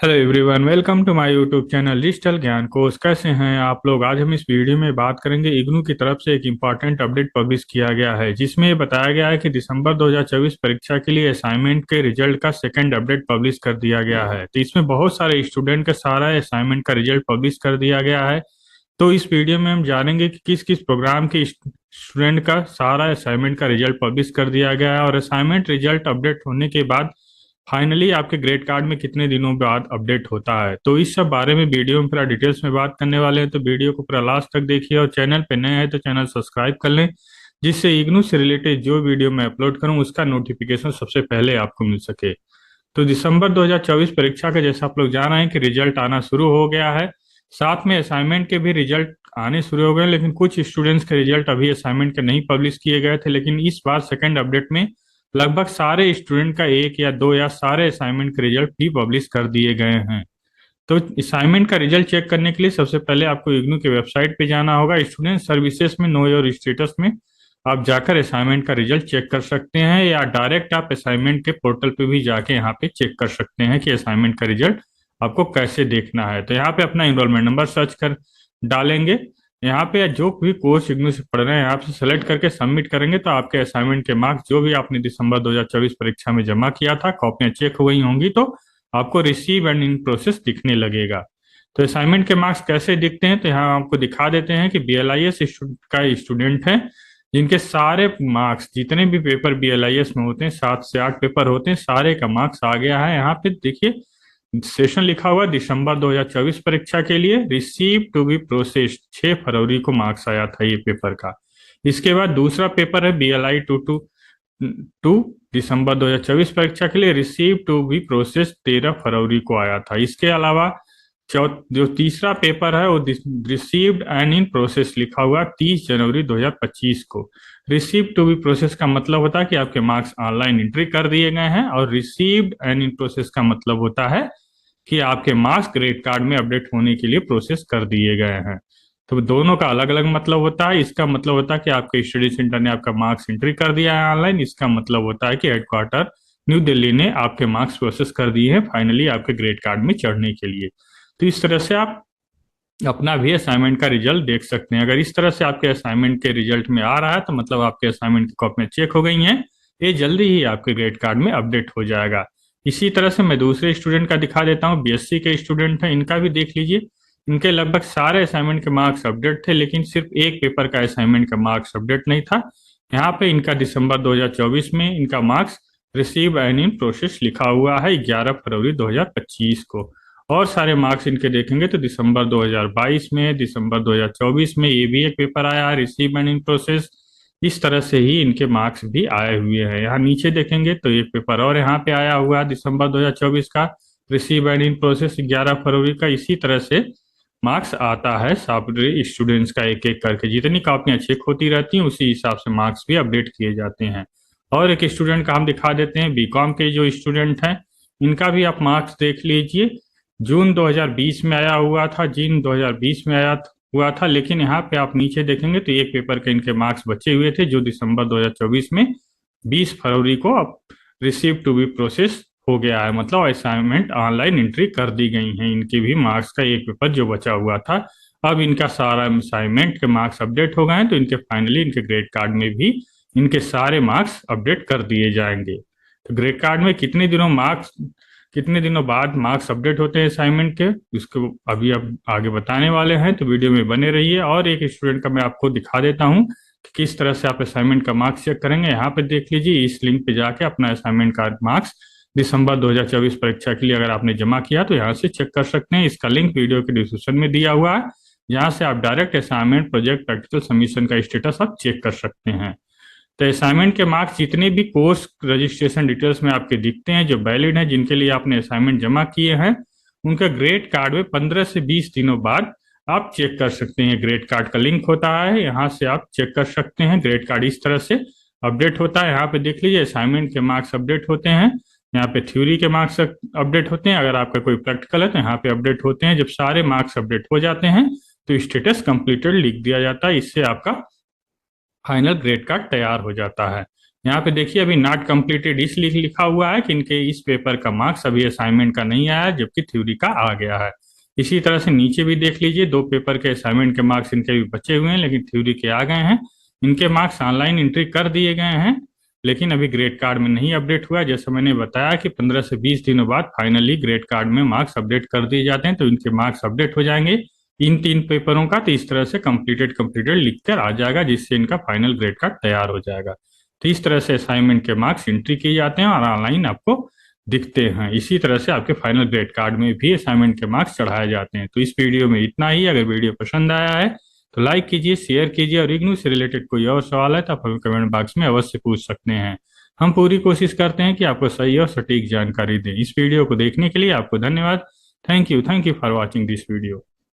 Hello everyone, welcome to my YouTube channel digital Gyan Kosh. कैसे हैं आप लोग? आज हम इस वीडियो में बात करेंगे इग्नू की तरफ से एक इम्पॉर्टेंट अपडेट पब्लिश किया गया है, जिसमें ये बताया गया है कि दिसंबर 2024 परीक्षा के लिए असाइनमेंट के रिजल्ट का सेकंड अपडेट पब्लिश कर दिया गया है। तो इसमें बहुत सारे स्टूडेंट का सारा असाइनमेंट का रिजल्ट पब्लिश कर दिया गया है। तो इस वीडियो में हम जानेंगे कि किस किस प्रोग्राम के स्टूडेंट का सारा असाइनमेंट का रिजल्ट पब्लिश कर दिया गया है, और असाइनमेंट रिजल्ट अपडेट होने के बाद फाइनली आपके ग्रेड कार्ड में कितने दिनों बाद अपडेट होता है। तो इस सब बारे में वीडियो में पूरा डिटेल्स में बात करने वाले हैं। तो वीडियो को पूरा लास्ट तक देखिए, और चैनल पे नए हैं तो चैनल सब्सक्राइब कर लें, जिससे इग्नू से रिलेटेड जो वीडियो मैं अपलोड करूं उसका नोटिफिकेशन सबसे पहले आपको मिल सके। तो दिसंबर 2024 परीक्षा का जैसा आप लोग जान रहे हैं कि रिजल्ट आना शुरू हो गया है। साथ में असाइनमेंट के भी रिजल्ट आने शुरू हो गए, लेकिन कुछ स्टूडेंट्स के रिजल्ट अभी असाइनमेंट के नहीं पब्लिश किए गए थे। लेकिन इस बार सेकंड अपडेट में लगभग सारे स्टूडेंट का एक या दो या सारे असाइनमेंट के रिजल्ट भी पब्लिश कर दिए गए हैं। तो असाइनमेंट का रिजल्ट चेक करने के लिए सबसे पहले आपको इग्नू के वेबसाइट पे जाना होगा। स्टूडेंट सर्विसेज में नो योर स्टेटस में आप जाकर असाइनमेंट का रिजल्ट चेक कर सकते हैं, या डायरेक्ट आप असाइनमेंट के पोर्टल पे भी जाके यहाँ पे चेक कर सकते हैं कि असाइनमेंट का रिजल्ट आपको कैसे देखना है। तो यहाँ पे अपना इनरोलमेंट नंबर सर्च कर डालेंगे। यहाँ पे जो भी कोर्स इग्नू से पढ़ रहे हैं यहाँ पे सेलेक्ट करके सबमिट करेंगे, तो आपके असाइनमेंट के मार्क्स जो भी आपने दिसंबर 2024 परीक्षा में जमा किया था, कॉपियां चेक हो गई होंगी, तो आपको रिसीव एंड इन प्रोसेस दिखने लगेगा। तो असाइनमेंट के मार्क्स कैसे दिखते हैं, तो यहाँ आपको दिखा देते हैं कि BLIS का स्टूडेंट है जिनके सारे मार्क्स, जितने भी पेपर BLIS में होते हैं, 7 से 8 पेपर होते हैं, सारे का मार्क्स आ गया है। यहाँ पे देखिए सेशन लिखा हुआ है दिसंबर 2024 परीक्षा के लिए रिसीव टू बी प्रोसेस्ड, 6 फरवरी को मार्क्स आया था ये पेपर का। इसके बाद दूसरा पेपर है BLI 2 दिसंबर 2024 परीक्षा के लिए रिसीव टू बी प्रोसेस 13 फरवरी को आया था। इसके अलावा जो तीसरा पेपर है वो रिसीव्ड एंड इन प्रोसेस लिखा हुआ 30 जनवरी 2025 को। रिसीव टू बी प्रोसेस का मतलब होता है कि आपके मार्क्स ऑनलाइन एंट्री कर दिए गए हैं, और रिसीव्ड एंड इन प्रोसेस का मतलब होता है कि आपके मार्क्स ग्रेड कार्ड में अपडेट होने के लिए प्रोसेस कर दिए गए हैं। तो दोनों का अलग अलग मतलब होता है। इसका मतलब होता है कि आपके स्टडी सेंटर ने आपका मार्क्स एंट्री कर दिया है ऑनलाइन। इसका मतलब होता है कि हेडक्वार्टर न्यू दिल्ली ने आपके मार्क्स प्रोसेस कर दिए हैं फाइनली आपके ग्रेड कार्ड में चढ़ने के लिए। तो इस तरह से आप अपना भी असाइनमेंट का रिजल्ट देख सकते हैं। अगर इस तरह से आपके असाइनमेंट के रिजल्ट में आ रहा है तो मतलब आपके असाइनमेंट की कॉपियां चेक हो गई हैं, ये जल्दी ही आपके ग्रेड कार्ड में अपडेट हो जाएगा। इसी तरह से मैं दूसरे स्टूडेंट का दिखा देता हूँ। BSc के स्टूडेंट हैं, इनका भी देख लीजिए। इनके लगभग सारे असाइनमेंट के मार्क्स अपडेट थे, लेकिन सिर्फ एक पेपर का असाइनमेंट का मार्क्स अपडेट नहीं था। यहाँ पे इनका दिसंबर 2024 में इनका marks receive and in process लिखा हुआ है 11 फरवरी 2025 को। और सारे मार्क्स इनके देखेंगे तो दिसंबर 2022 में, दिसंबर 2024 में ये भी एक पेपर आया है रिसीव एंड इन प्रोसेस। इस तरह से ही इनके मार्क्स भी आए हुए हैं। यहाँ नीचे देखेंगे तो एक पेपर और यहाँ पे आया हुआ है दिसंबर 2024 का रिसीव एंड इन प्रोसेस 11 फरवरी का। इसी तरह से मार्क्स आता है सारे स्टूडेंट्स का एक एक करके। जितनी कॉपियां चेक होती रहती हैं उसी हिसाब से मार्क्स भी अपडेट किए जाते हैं। और एक स्टूडेंट का हम दिखा देते हैं। BCom के जो स्टूडेंट हैं इनका भी आप मार्क्स देख लीजिए। जून 2020 में आया हुआ था, जून 2020 में आया हुआ था, लेकिन यहाँ पे आप नीचे देखेंगे तो एक पेपर के इनके मार्क्स बचे हुए थे जो दिसंबर 2024 में 20 फरवरी को अब रिसीव टू बी प्रोसेस हो गया है। मतलब असाइनमेंट ऑनलाइन एंट्री कर दी गई हैं। इनके भी मार्क्स का एक पेपर जो बचा हुआ था, अब इनका सारा असाइनमेंट के मार्क्स अपडेट हो गए हैं, तो इनके फाइनली इनके ग्रेड कार्ड में भी इनके सारे मार्क्स अपडेट कर दिए जाएंगे। तो ग्रेड कार्ड में कितने दिनों बाद मार्क्स अपडेट होते हैं असाइनमेंट के, उसको अभी अब आगे बताने वाले हैं। तो वीडियो में बने रहिए। और एक स्टूडेंट का मैं आपको दिखा देता हूँ कि किस तरह से आप असाइनमेंट का मार्क्स चेक करेंगे। यहाँ पे देख लीजिए, इस लिंक पे जाके अपना असाइनमेंट का मार्क्स दिसंबर 2024 परीक्षा के लिए अगर आपने जमा किया तो यहाँ से चेक कर सकते हैं। इसका लिंक वीडियो के डिस्क्रिप्शन में दिया हुआ है। यहाँ से आप direct assignment, project, practical submission का स्टेटस आप चेक कर सकते हैं। तो असाइनमेंट के मार्क्स जितने भी कोर्स रजिस्ट्रेशन डिटेल्स में आपके दिखते हैं, जो वैलिड हैं, जिनके लिए आपने असाइनमेंट जमा किए हैं, उनका ग्रेड कार्ड में 15 से 20 दिनों बाद आप चेक कर सकते हैं। ग्रेड कार्ड का लिंक होता है, यहाँ से आप चेक कर सकते हैं। ग्रेड कार्ड इस तरह से अपडेट होता है। यहाँ पे देख लीजिए असाइनमेंट के मार्क्स अपडेट होते हैं, यहाँ पे थ्योरी के मार्क्स अपडेट होते हैं। अगर आपका कोई प्रैक्टिकल है तो यहाँ पे अपडेट होते हैं। जब सारे मार्क्स अपडेट हो जाते हैं तो स्टेटस कंप्लीटेड लिख दिया जाता है। इससे आपका फाइनल ग्रेड कार्ड तैयार हो जाता है। यहाँ पे देखिए अभी नॉट कंप्लीटेड इसलिए लिखा हुआ है कि इनके इस पेपर का मार्क्स अभी असाइनमेंट का नहीं आया है, जबकि थ्योरी का आ गया है। इसी तरह से नीचे भी देख लीजिए, दो पेपर के असाइनमेंट के मार्क्स इनके भी बचे हुए हैं, लेकिन थ्योरी के आ गए हैं। इनके मार्क्स ऑनलाइन एंट्री कर दिए गए हैं, लेकिन अभी ग्रेड कार्ड में नहीं अपडेट हुआ। जैसे मैंने बताया कि 15 से 20 दिनों बाद फाइनली ग्रेड कार्ड में मार्क्स अपडेट कर दिए जाते हैं, तो इनके मार्क्स अपडेट हो जाएंगे इन तीन पेपरों का। तो इस तरह से कंप्लीटेड कंप्लीटेड लिख कर आ जाएगा, जिससे इनका फाइनल ग्रेड कार्ड तैयार हो जाएगा। तो इस तरह से असाइनमेंट के मार्क्स एंट्री किए जाते हैं और ऑनलाइन आपको दिखते हैं। इसी तरह से आपके फाइनल ग्रेड कार्ड में भी असाइनमेंट के मार्क्स चढ़ाए जाते हैं। तो इस वीडियो में इतना ही। अगर वीडियो पसंद आया है तो लाइक कीजिए, शेयर कीजिए, और इग्नू से रिलेटेड कोई और सवाल है तो आप हमें कमेंट बॉक्स में अवश्य पूछ सकते हैं। हम पूरी कोशिश करते हैं कि आपको सही और सटीक जानकारी दें। इस वीडियो को देखने के लिए आपको धन्यवाद। Thank you for watching this video.